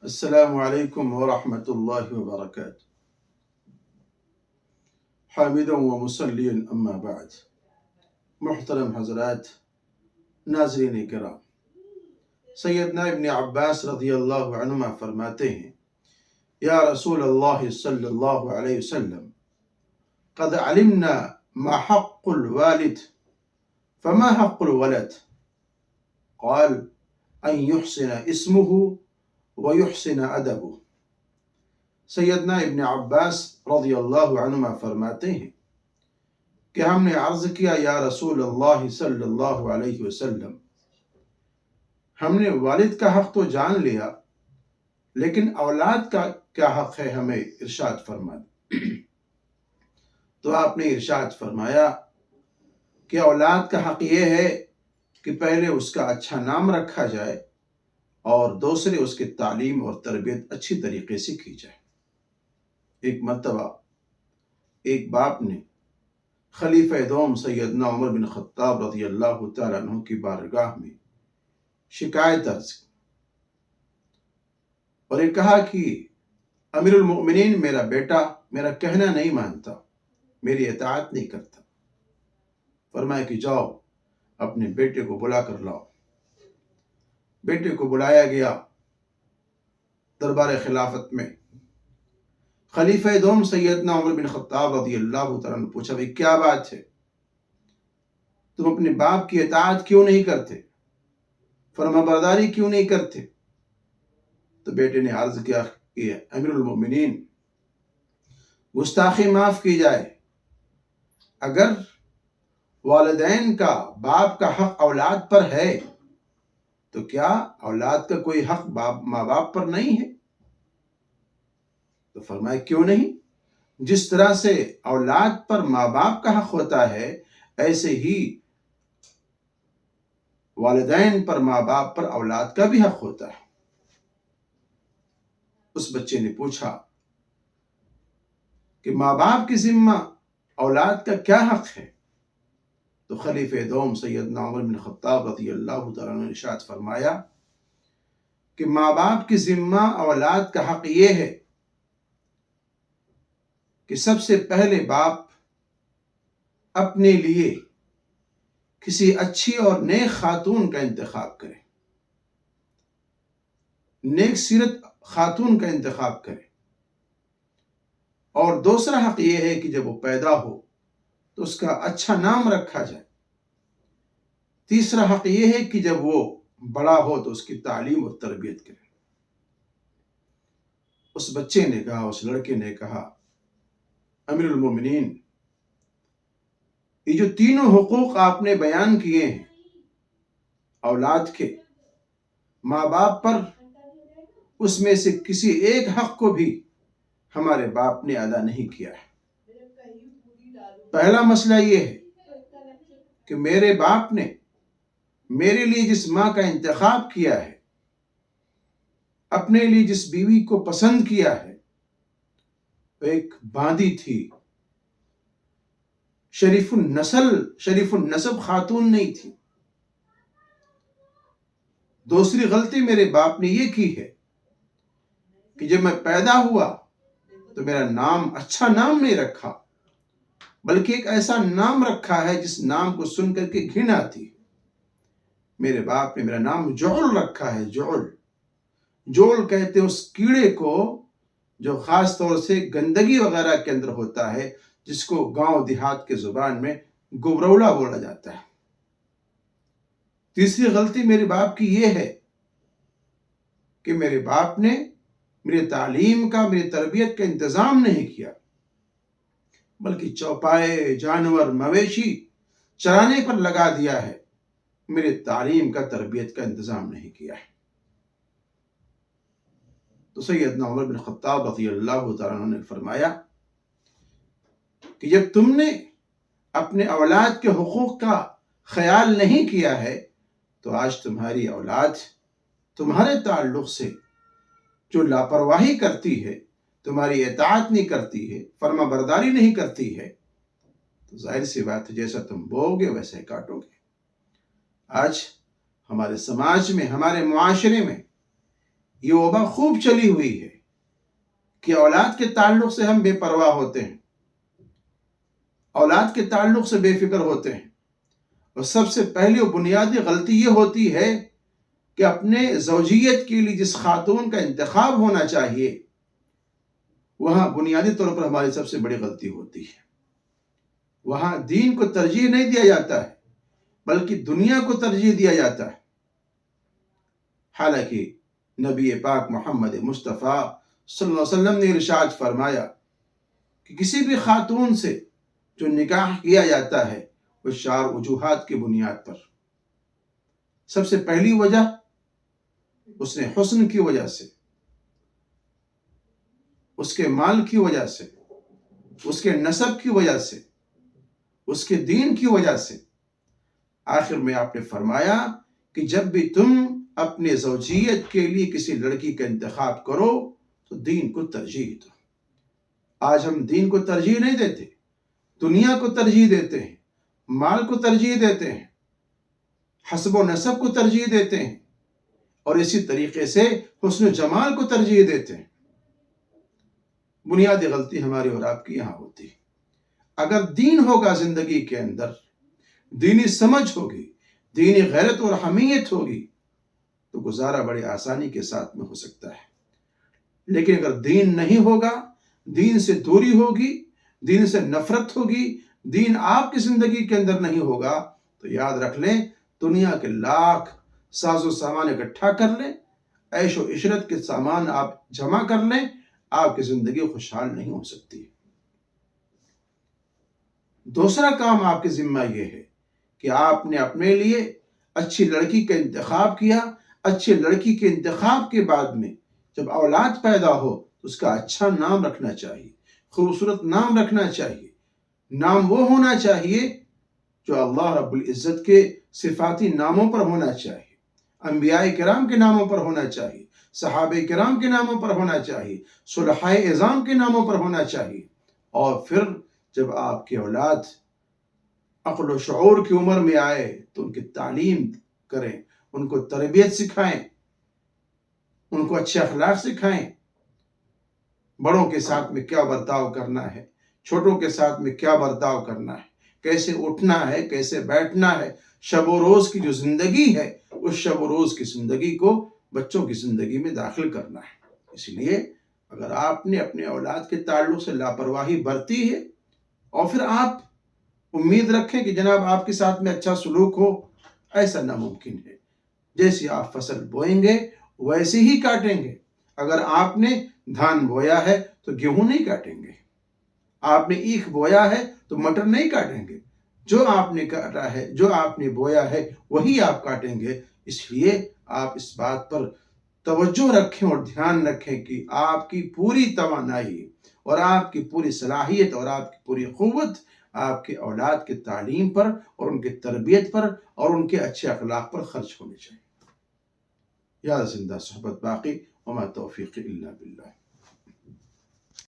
السلام علیکم ورحمۃ اللہ وبرکاتہ۔ حامدا و مصلیا اما بعد۔ محترم حضرات، ناظرین کرام، سیدنا ابن عباس رضی اللہ عنہما فرماتے ہیں، یا رسول اللہ صلی اللہ علیہ وسلم، قد علمنا ما حق الوالد فما حق الولد؟ قال ان يحسن اسمه ويحسن ادبه۔ سیدنا ابن عباس رضی اللہ عنہما فرماتے ہیں کہ ہم نے عرض کیا، یا رسول اللہ صلی اللہ علیہ وسلم، ہم نے والد کا حق تو جان لیا، لیکن اولاد کا کیا حق ہے، ہمیں ارشاد فرما دیں۔ تو آپ نے ارشاد فرمایا کہ اولاد کا حق یہ ہے کہ پہلے اس کا اچھا نام رکھا جائے اور دوسرے اس کی تعلیم اور تربیت اچھی طریقے سے کی جائے۔ ایک مرتبہ ایک باپ نے خلیفہ دوم سیدنا عمر بن خطاب رضی اللہ تعالیٰ عنہ کی بارگاہ میں شکایت عرض کی اور یہ کہا کہ امیر المؤمنین، میرا بیٹا میرا کہنا نہیں مانتا، میری اطاعت نہیں کرتا۔ فرمایا کہ جاؤ اپنے بیٹے کو بلا کر لاؤ۔ بیٹے کو بلایا گیا دربار خلافت میں۔ خلیفہ دوم سیدنا عمر بن خطاب رضی اللہ تعالیٰ نے پوچھا، بھئی کیا بات ہے، تم اپنے باپ کی اطاعت کیوں نہیں کرتے، فرما برداری کیوں نہیں کرتے؟ تو بیٹے نے عرض کیا کہ امیر المؤمنین، گستاخی معاف کی جائے، اگر والدین کا، باپ کا حق اولاد پر ہے تو کیا اولاد کا کوئی حق ماں باپ پر نہیں ہے؟ تو فرمایا کیوں نہیں، جس طرح سے اولاد پر ماں باپ کا حق ہوتا ہے، ایسے ہی والدین پر ماں باپ پر اولاد کا بھی حق ہوتا ہے۔ اس بچے نے پوچھا کہ ماں باپ کی ذمہ اولاد کا کیا حق ہے؟ تو خلیفہ دوم سیدنا عمر بن خطاب رضی اللہ تعالیٰ نے ارشاد فرمایا کہ ماں باپ کی ذمہ اولاد کا حق یہ ہے کہ سب سے پہلے باپ اپنے لیے کسی اچھی اور نیک خاتون کا انتخاب کرے، نیک سیرت خاتون کا انتخاب کرے، اور دوسرا حق یہ ہے کہ جب وہ پیدا ہو تو اس کا اچھا نام رکھا جائے۔ تیسرا حق یہ ہے کہ جب وہ بڑا ہو تو اس کی تعلیم اور تربیت کرے۔ اس بچے نے کہا، اس لڑکے نے کہا، امیر المومنین، یہ جو تینوں حقوق آپ نے بیان کیے ہیں اولاد کے، ماں باپ پر، اس میں سے کسی ایک حق کو بھی ہمارے باپ نے ادا نہیں کیا ہے۔ پہلا مسئلہ یہ ہے کہ میرے باپ نے میرے لیے جس ماں کا انتخاب کیا ہے، اپنے لیے جس بیوی کو پسند کیا ہے، وہ ایک باندی تھی، شریف النسب خاتون نہیں تھی۔ دوسری غلطی میرے باپ نے یہ کی ہے کہ جب میں پیدا ہوا تو میرا نام، اچھا نام نہیں رکھا، بلکہ ایک ایسا نام رکھا ہے جس نام کو سن کر کے گھن آتی ہے۔ میرے باپ نے میرا نام جعل رکھا ہے۔ جعل کہتے ہیں اس کیڑے کو جو خاص طور سے گندگی وغیرہ کے اندر ہوتا ہے، جس کو گاؤں دیہات کے زبان میں گبرولا بولا جاتا ہے۔ تیسری غلطی میرے باپ کی یہ ہے کہ میرے باپ نے میری تعلیم کا، میری تربیت کا انتظام نہیں کیا، بلکہ چوپائے، جانور، مویشی چرانے پر لگا دیا ہے، میری تعلیم کا، تربیت کا انتظام نہیں کیا ہے۔ تو سیدنا عمر بن خطاب رضی اللہ تعالیٰ عنہ نے فرمایا کہ جب تم نے اپنے اولاد کے حقوق کا خیال نہیں کیا ہے تو آج تمہاری اولاد تمہارے تعلق سے جو لاپرواہی کرتی ہے، تمہاری اطاعت نہیں کرتی ہے، فرما برداری نہیں کرتی ہے، تو ظاہر سی بات ہے جیسا تم بو گے ویسے کاٹو گے۔ آج ہمارے سماج میں، ہمارے معاشرے میں یہ وبا خوب چلی ہوئی ہے کہ اولاد کے تعلق سے ہم بے پرواہ ہوتے ہیں، اولاد کے تعلق سے بے فکر ہوتے ہیں، اور سب سے پہلی اور بنیادی غلطی یہ ہوتی ہے کہ اپنے زوجیت کے لیے جس خاتون کا انتخاب ہونا چاہیے وہاں بنیادی طور پر ہماری سب سے بڑی غلطی ہوتی ہے۔ وہاں دین کو ترجیح نہیں دیا جاتا ہے بلکہ دنیا کو ترجیح دیا جاتا ہے۔ حالانکہ نبی پاک محمد مصطفیٰ صلی اللہ علیہ وسلم نے ارشاد فرمایا کہ کسی بھی خاتون سے جو نکاح کیا جاتا ہے وہ 4 وجوہات کی بنیاد پر۔ سب سے پہلی وجہ اس نے حسن کی وجہ سے، اس کے مال کی وجہ سے، اس کے نسب کی وجہ سے، اس کے دین کی وجہ سے۔ آخر میں آپ نے فرمایا کہ جب بھی تم اپنے زوجیت کے لیے کسی لڑکی کا انتخاب کرو تو دین کو ترجیح دو۔ آج ہم دین کو ترجیح نہیں دیتے، دنیا کو ترجیح دیتے ہیں، مال کو ترجیح دیتے ہیں، حسب و نسب کو ترجیح دیتے ہیں، اور اسی طریقے سے حسن و جمال کو ترجیح دیتے ہیں۔ بنیادی غلطی ہماری اور آپ کی یہاں ہوتی ہے۔ اگر دین ہوگا زندگی کے اندر، دینی سمجھ ہوگی، دینی غیرت اور حمیت ہوگی تو گزارا بڑی آسانی کے ساتھ میں ہو سکتا ہے۔ لیکن اگر دین نہیں ہوگا، دین سے دوری ہوگی، دین سے نفرت ہوگی، دین آپ کی زندگی کے اندر نہیں ہوگا تو یاد رکھ لیں دنیا کے لاکھ ساز و سامان اکٹھا کر لیں، عیش و عشرت کے سامان آپ جمع کر لیں، آپ کی زندگی خوشحال نہیں ہو سکتی۔ دوسرا کام آپ کے ذمہ یہ ہے کہ آپ نے اپنے لیے اچھی لڑکی کا انتخاب کیا۔ اچھی لڑکی کے انتخاب کے بعد میں جب اولاد پیدا ہو تو اس کا اچھا نام رکھنا چاہیے، خوبصورت نام رکھنا چاہیے۔ نام وہ ہونا چاہیے جو اللہ رب العزت کے صفاتی ناموں پر ہونا چاہیے، انبیاء کرام کے ناموں پر ہونا چاہیے، صحابہ کرام کے ناموں پر ہونا چاہیے، صلحاء اعظام کے ناموں پر ہونا چاہیے۔ اور پھر جب آپ کی اولاد عقل و شعور کی عمر میں آئے تو ان کی تعلیم کریں، ان کو تربیت سکھائیں، ان کو اچھے اخلاق سکھائیں، بڑوں کے ساتھ میں کیا برتاؤ کرنا ہے، چھوٹوں کے ساتھ میں کیا برتاؤ کرنا ہے، کیسے اٹھنا ہے، کیسے بیٹھنا ہے۔ شب و روز کی جو زندگی ہے اس شب و روز کی زندگی کو بچوں کی زندگی میں داخل کرنا ہے۔ اس لیے اگر آپ نے اپنے اولاد کے تعلق سے لاپرواہی برتی ہے اور پھر آپ امید رکھیں کہ جناب آپ کے ساتھ میں اچھا سلوک ہو، ایسا ناممکن ہے۔ جیسے آپ فصل بوئیں گے ویسے ہی کاٹیں گے۔ اگر آپ نے دھان بویا ہے تو گیہوں نہیں کاٹیں گے، آپ نے اینکھ بویا ہے تو مٹر نہیں کاٹیں گے۔ جو آپ نے کاٹا ہے، جو آپ نے بویا ہے وہی آپ کاٹیں گے۔ اس لیے آپ اس بات پر توجہ رکھیں اور دھیان رکھیں کہ آپ کی پوری توانائی اور آپ کی پوری صلاحیت اور آپ کی پوری قوت آپ کے اولاد کے تعلیم پر اور ان کی تربیت پر اور ان کے اچھے اخلاق پر خرچ ہونے چاہیے۔ یا زندہ صحبت باقی، وما توفیق الا باللہ۔